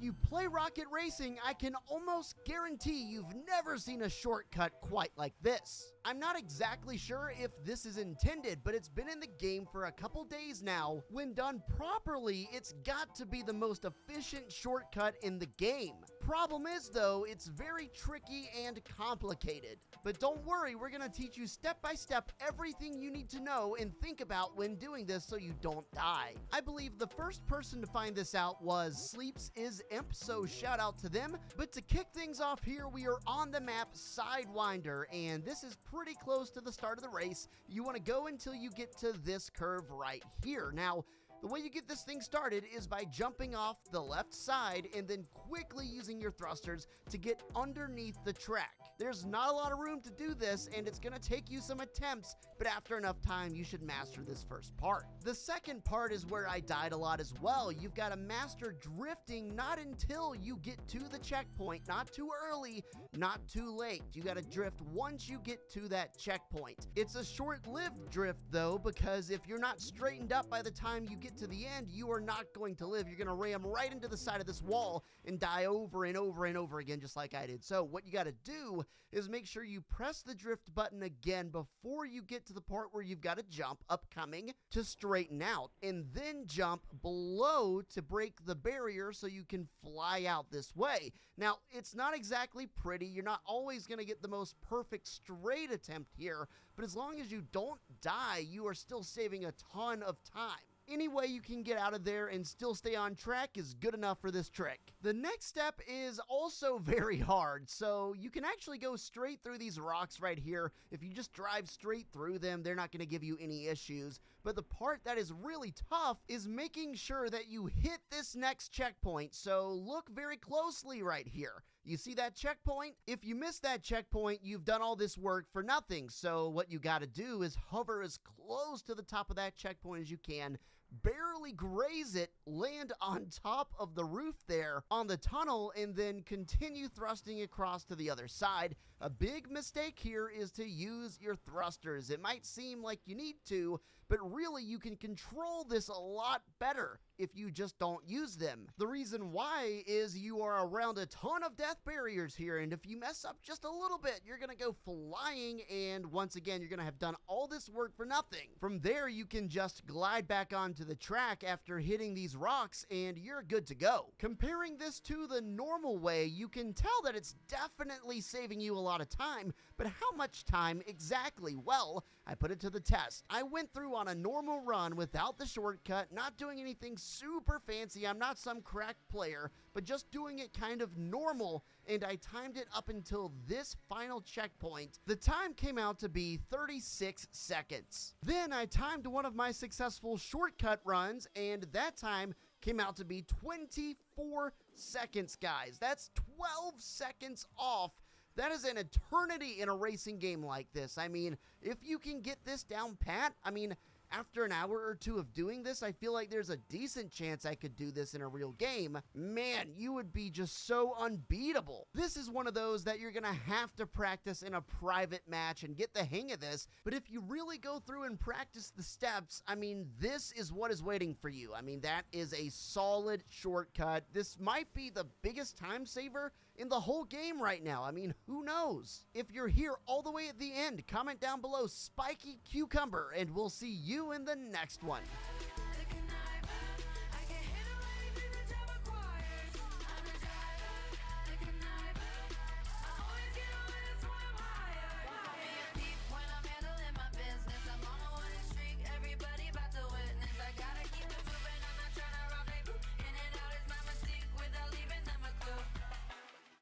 you play Rocket Racing, I can almost guarantee you've never seen a shortcut quite like this. I'm not exactly sure if this is intended, but it's been in the game for a couple days now. When done properly, it's got to be the most efficient shortcut in the game. Problem is though, it's very tricky and complicated. But don't worry, we're gonna teach you step by step everything you need to know and think about when doing this so you don't die. I believe the first person to find this out was Sleeps is Imp, so shout out to them. But to kick things off here, we are on the map Sidewinder, and this is pretty close to the start of the race. You want to go until you get to this curve right here. Now, the way you get this thing started is by jumping off the left side and then quickly using your thrusters to get underneath the track. There's not a lot of room to do this, and it's going to take you some attempts, but after enough time, you should master this first part. The second part is where I died a lot as well. You've got to master drifting not until you get to the checkpoint, not too early, not too late. You got to drift once you get to that checkpoint. It's a short-lived drift though, because if you're not straightened up by the time you get to the end, you are not going to live. You're going to ram right into the side of this wall and die over and over and over again, just like I did. So what you got to do is make sure you press the drift button again before you get to the part where you've got to jump upcoming to straighten out, and then jump below to break the barrier so you can fly out this way. Now, it's not exactly pretty. You're not always going to get the most perfect straight attempt here, but as long as you don't die, you are still saving a ton of time. Any way you can get out of there and still stay on track is good enough for this trick. The next step is also very hard, so you can actually go straight through these rocks right here. If you just drive straight through them, they're not going to give you any issues. But the part that is really tough is making sure that you hit this next checkpoint, so look very closely right here. You see that checkpoint? If you miss that checkpoint, you've done all this work for nothing. So what you got to do is hover as close to the top of that checkpoint as you can, barely graze it, land on top of the roof there on the tunnel, and then continue thrusting across to the other side. A big mistake here is to use your thrusters. It might seem like you need to, but really you can control this a lot better if you just don't use them. The reason why is you are around a ton of death barriers here, and if you mess up just a little bit, you're gonna go flying, and once again, you're gonna have done all this work for nothing. From there, you can just glide back onto the track after hitting these rocks, and you're good to go. Comparing this to the normal way, you can tell that it's definitely saving you a lot of time, but how much time exactly? Well, I put it to the test. I went through on a normal run without the shortcut, not doing anything super fancy. I'm not some cracked player, but just doing it kind of normal, and I timed it up until this final checkpoint. The time came out to be 36 seconds. Then I timed one of my successful shortcut runs, and that time came out to be 24 seconds, guys. That's 12 seconds off. That is an eternity in a racing game like this. I mean, if you can get this down pat, I mean, after an hour or two of doing this, I feel like there's a decent chance I could do this in a real game. Man, you would be just so unbeatable. This is one of those that you're gonna have to practice in a private match and get the hang of this, but if you really go through and practice the steps, I mean, this is what is waiting for you. I mean, that is a solid shortcut. This might be the biggest time saver in the whole game right now. I mean, who knows? If you're here all the way at the end, comment down below Spiky Cucumber, and we'll see you in the next one.